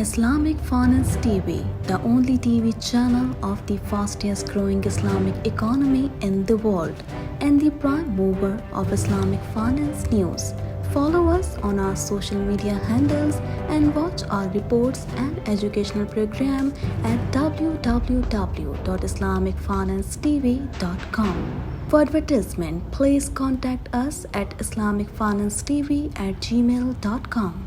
Islamic Finance TV, the only TV channel of the fastest growing Islamic economy in the world and the prime mover of Islamic finance news. Follow us on our social media handles and watch our reports and educational program at www.islamicfinancetv.com. For advertisement, please contact us at islamicfinancetv@gmail.com.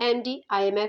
MDIMF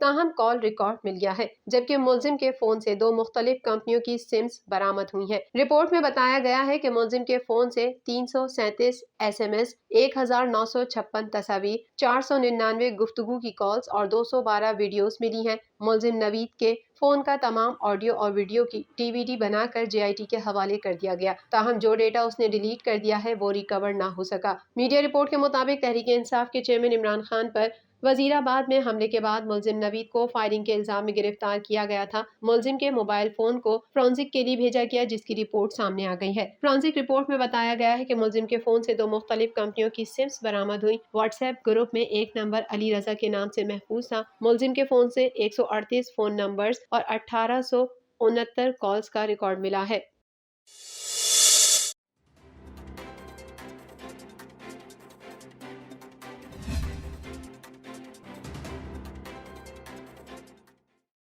تاہم کال record مل گیا ہے، جبکہ ملزم کے phone سے 2 مختلف کمپنیوں کی سمز برآمد ہوئی ہیں۔ رپورٹ میں بتایا گیا ہے کہ ملزم کے فون سے 337 SMS، 1956 تصاویر، 499 گفتگو کی کالز اور 212 ویڈیوز ملی ہیں۔ ملزم نوید کے فون کا تمام آڈیو اور ویڈیو کی DVD بنا کر JIT کے حوالے کر دیا گیا، تاہم جو ڈیٹا اس نے ڈیلیٹ کر دیا ہے وہ ریکور نہ ہو سکا۔ میڈیا رپورٹ کے مطابق تحریک انصاف کے چیئرمین عمران خان پر وزیر آباد میں حملے کے بعد ملزم نوید کو فائرنگ کے الزام میں گرفتار کیا گیا تھا۔ ملزم کے موبائل فون کو فرانزک کے لیے بھیجا گیا، جس کی رپورٹ سامنے آ گئی ہے۔ فرانزک رپورٹ میں بتایا گیا ہے کہ ملزم کے فون سے 2 مختلف کمپنیوں کی سمز برآمد ہوئی۔ واٹس ایپ گروپ میں ایک نمبر علی رضا کے نام سے محفوظ تھا۔ ملزم کے فون سے 138 فون نمبرز اور 1869 کالز کا ریکارڈ ملا ہے۔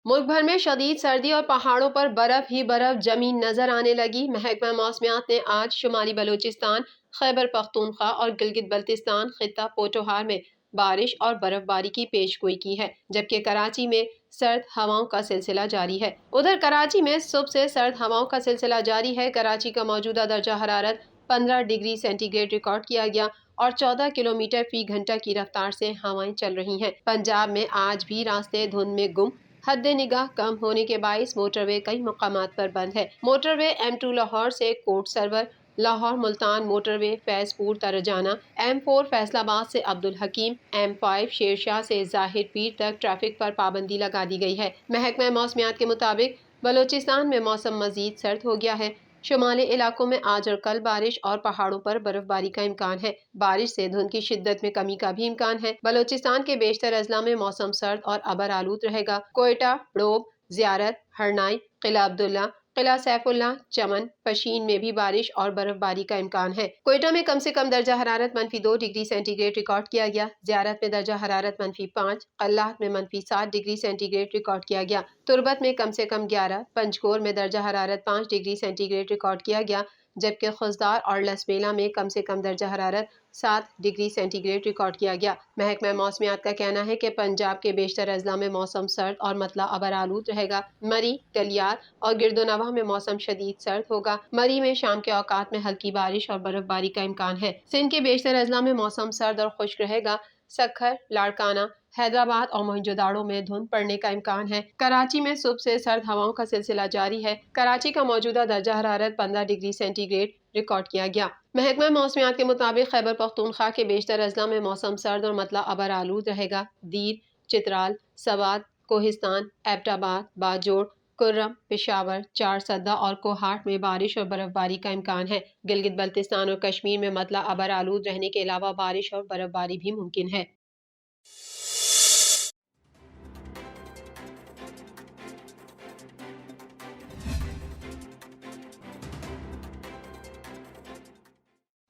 ملک بھر میں شدید سردی اور پہاڑوں پر برف ہی برف جمی نظر آنے لگی۔ محکمہ موسمیات نے آج شمالی بلوچستان، خیبر پختونخوا اور گلگت بلتستان خطہ پوٹوہار میں بارش اور برف باری کی پیش گوئی کی ہے، جبکہ کراچی میں سرد ہواؤں کا سلسلہ جاری ہے۔ ادھر کراچی میں صبح سے سرد ہواؤں کا سلسلہ جاری ہے۔ کراچی کا موجودہ درجہ حرارت 15 ڈگری سینٹی گریڈ ریکارڈ کیا گیا اور 14 کلومیٹر فی گھنٹہ کی رفتار سے ہوائیں چل رہی ہیں۔ پنجاب میں آج بھی راستے دھند میں گم، حد نگاہ کم ہونے کے باعث موٹر وے کئی مقامات پر بند ہے۔ موٹر وے M2 لاہور سے کوٹ سرور، لاہور ملتان موٹر وے فیض پور ترجانہ، M4 فیصل آباد سے عبدالحکیم، M5 شیرشاہ سے ظاہر پیر تک ٹریفک پر پابندی لگا دی گئی ہے۔ محکمہ موسمیات کے مطابق بلوچستان میں موسم مزید سرد ہو گیا ہے۔ شمالی علاقوں میں آج اور کل بارش اور پہاڑوں پر برف باری کا امکان ہے۔ بارش سے دھند کی شدت میں کمی کا بھی امکان ہے۔ بلوچستان کے بیشتر اضلاع میں موسم سرد اور ابر آلود رہے گا۔ کوئٹہ، ڈوب، زیارت، ہرنائی، قلعہ عبداللہ، قلعہ سیف اللہ، چمن، پشین میں بھی بارش اور برف باری کا امکان ہے۔ کوئٹہ میں کم سے کم درجہ حرارت -2 ڈگری سینٹی گریڈ ریکارڈ کیا گیا۔ زیارت میں درجہ حرارت -5، قلات میں -7 ڈگری سینٹی گریڈ ریکارڈ کیا گیا۔ تربت میں کم سے کم 11، پنجگور میں درجہ حرارت 5 ڈگری سینٹی گریڈ ریکارڈ کیا گیا، جبکہ خضدار اور لسبیلا میں کم سے کم درجہ حرارت 7 ڈگری سینٹی گریڈ ریکارڈ کیا گیا۔ محکمہ موسمیات کا کہنا ہے کہ پنجاب کے بیشتر اضلاع میں موسم سرد اور مطلع ابر آلود رہے گا۔ مری، کلیار اور گرد و نواح میں موسم شدید سرد ہوگا۔ مری میں شام کے اوقات میں ہلکی بارش اور برف باری کا امکان ہے۔ سندھ کے بیشتر اضلاع میں موسم سرد اور خشک رہے گا۔ سکھر، لاڑکانہ، حیدرآباد اور موہنجو داڑو میں دھند پڑنے کا امکان ہے۔ کراچی میں صبح سے سرد ہواؤں کا سلسلہ جاری ہے۔ کراچی کا موجودہ درجہ حرارت 15 ڈگری سینٹی گریڈ ریکارڈ کیا گیا۔ محکمہ موسمیات کے مطابق خیبر پختونخوا کے بیشتر اضلاع میں موسم سرد اور مطلع ابر آلود رہے گا۔ دیر، چترال، سوات، کوہستان، ایبٹ آباد، باجوڑ، کرم، پشاور، چارسدہ اور کوہاٹ میں بارش اور برف باری کا امکان ہے۔ گلگت بلتستان اور کشمیر میں مطلع ابر آلود رہنے کے علاوہ بارش اور برف باری بھی ممکن ہے۔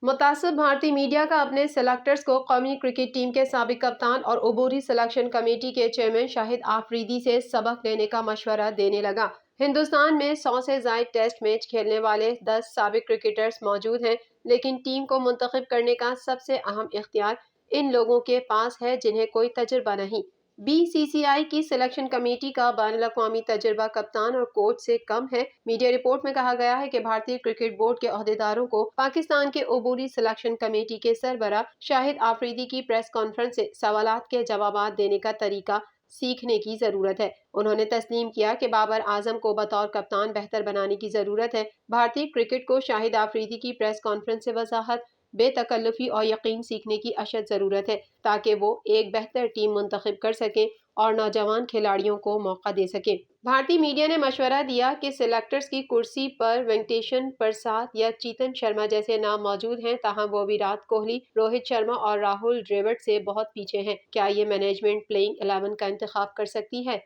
متعصب بھارتی میڈیا کا اپنے سلیکٹرز کو قومی کرکٹ ٹیم کے سابق کپتان اور عبوری سلیکشن کمیٹی کے چیئرمین شاہد آفریدی سے سبق لینے کا مشورہ دینے لگا۔ ہندوستان میں 100 سے زائد ٹیسٹ میچ کھیلنے والے 10 سابق کرکٹرز موجود ہیں، لیکن ٹیم کو منتخب کرنے کا سب سے اہم اختیار ان لوگوں کے پاس ہے جنہیں کوئی تجربہ نہیں۔ BCCI کی سلیکشن کمیٹی کا بین الاقوامی تجربہ کپتان اور کوچ سے کم ہے۔ میڈیا رپورٹ میں کہا گیا ہے کہ بھارتی کرکٹ بورڈ کے عہدیداروں کو پاکستان کے عبوری سلیکشن کمیٹی کے سربراہ شاہد آفریدی کی پریس کانفرنس سے سوالات کے جوابات دینے کا طریقہ سیکھنے کی ضرورت ہے۔ انہوں نے تسلیم کیا کہ بابر اعظم کو بطور کپتان بہتر بنانے کی ضرورت ہے۔ بھارتی کرکٹ کو شاہد آفریدی کی پریس کانفرنس سے وضاحت، بے تکلفی اور یقین سیکھنے کی اشد ضرورت ہے تاکہ وہ ایک بہتر ٹیم منتخب کر سکیں اور نوجوان کھلاڑیوں کو موقع دے سکیں۔ بھارتی میڈیا نے مشورہ دیا کہ سلیکٹرز کی کرسی پر وینکٹیشن پرساد یا چیتن شرما جیسے نام موجود ہیں، تاہم وہ ویرات کوہلی، روہت شرما اور راہل ڈریوڈ سے بہت پیچھے ہیں۔ کیا یہ مینجمنٹ پلئنگ 11 کا انتخاب کر سکتی ہے؟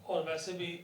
اور ویسے بھی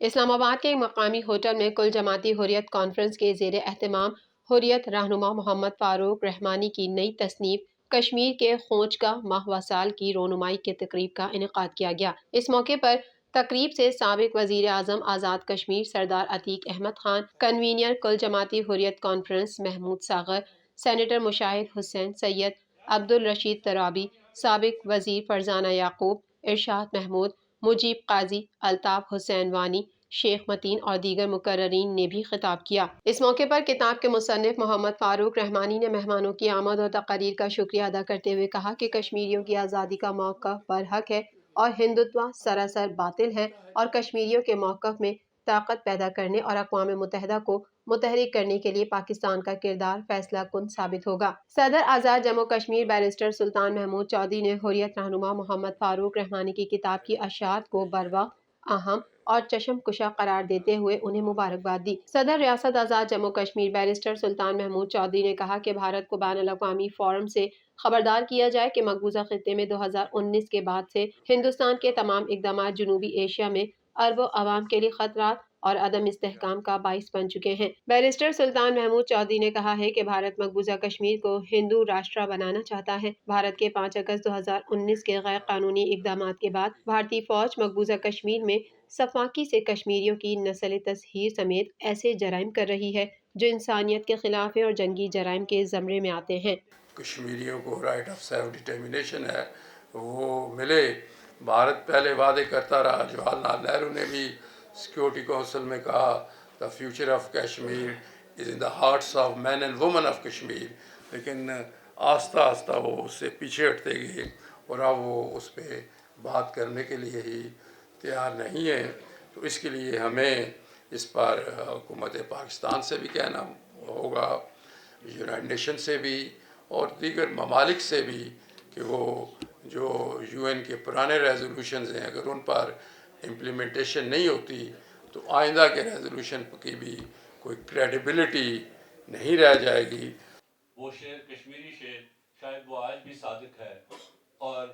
اسلام آباد کے ایک مقامی ہوٹل میں کل جماعتی حریت کانفرنس کے زیر اہتمام حریت رہنما محمد فاروق رحمانی کی نئی تصنیف کشمیر کے خونچ کا ماہ و سال کی رونمائی کی تقریب کا انعقاد کیا گیا۔ اس موقع پر تقریب سے سابق وزیر اعظم آزاد کشمیر سردار عتیق احمد خان، کنوینر کل جماعتی حریت کانفرنس محمود ساغر، سینیٹر مشاہد حسین سید، عبدالرشید ترابی، سابق وزیر فرزانہ یعقوب، ارشاد محمود، مجیب قاضی، الطاف حسین وانی، شیخ متین اور دیگر مقررین نے بھی خطاب کیا۔ اس موقع پر کتاب کے مصنف محمد فاروق رحمانی نے مہمانوں کی آمد اور تقاریر کا شکریہ ادا کرتے ہوئے کہا کہ کشمیریوں کی آزادی کا موقف برحق ہے اور ہندوتوا سراسر باطل ہے اور کشمیریوں کے موقف میں طاقت پیدا کرنے اور اقوام متحدہ کو متحرک کرنے کے لیے پاکستان کا کردار فیصلہ کن ثابت ہوگا۔ صدر آزاد جموں کشمیر بیرسٹر سلطان محمود چودھری نے حریت رہنما محمد فاروق رحمانی کی کتاب کی اشاعت کو بروقت، اہم اور چشم کشا قرار دیتے ہوئے انہیں مبارکباد دی۔ صدر ریاست آزاد جموں کشمیر بیرسٹر سلطان محمود چودھری نے کہا کہ بھارت کو بین الاقوامی فورم سے خبردار کیا جائے کہ مقبوضہ خطے میں 2019 کے بعد سے ہندوستان کے تمام اقدامات جنوبی ایشیا میں اربوں عوام کے لیے خطرات اور عدم استحکام کا باعث بن چکے ہیں۔ بیرسٹر سلطان محمود چودھری نے کہا ہے کہ بھارت مقبوضہ کشمیر کو ہندو راشٹرا بنانا چاہتا ہے۔ بھارت کے 5 اگست 2019 کے غیر قانونی اقدامات کے بعد بھارتی فوج مقبوضہ کشمیر میں سفاکی سے کشمیریوں کی نسل تطہیر سمیت ایسے جرائم کر رہی ہے جو انسانیت کے خلاف ہیں اور جنگی جرائم کے زمرے میں آتے ہیں۔ کشمیریوں کو رائٹ آف سیلف ڈٹرمنیشن ہے وہ ملے۔ بھارت پہلے وعدے کرتا رہا، جواہر لال نہرو نے بھی سیکورٹی کونسل میں کہا the future of Kashmir is in the hearts of men and women of Kashmir, لیکن آہستہ آہستہ وہ اس سے پیچھے ہٹتے گئے اور اب وہ اس پہ بات کرنے کے لیے ہی تیار نہیں ہے۔ تو اس کے لیے ہمیں اس پر حکومت پاکستان سے بھی کہنا ہوگا، یونائٹڈ نیشن سے بھی اور دیگر ممالک سے بھی کہ وہ جو یو این کے پرانے ریزولوشنز ہیں اگر ان پر امپلیمنٹیشن نہیں ہوتی تو آئندہ کے ریزولوشن کی بھی کوئی کریڈیبلٹی نہیں رہ جائے گی۔ وہ شعر کشمیری شعر شاید وہ آج بھی صادق ہے اور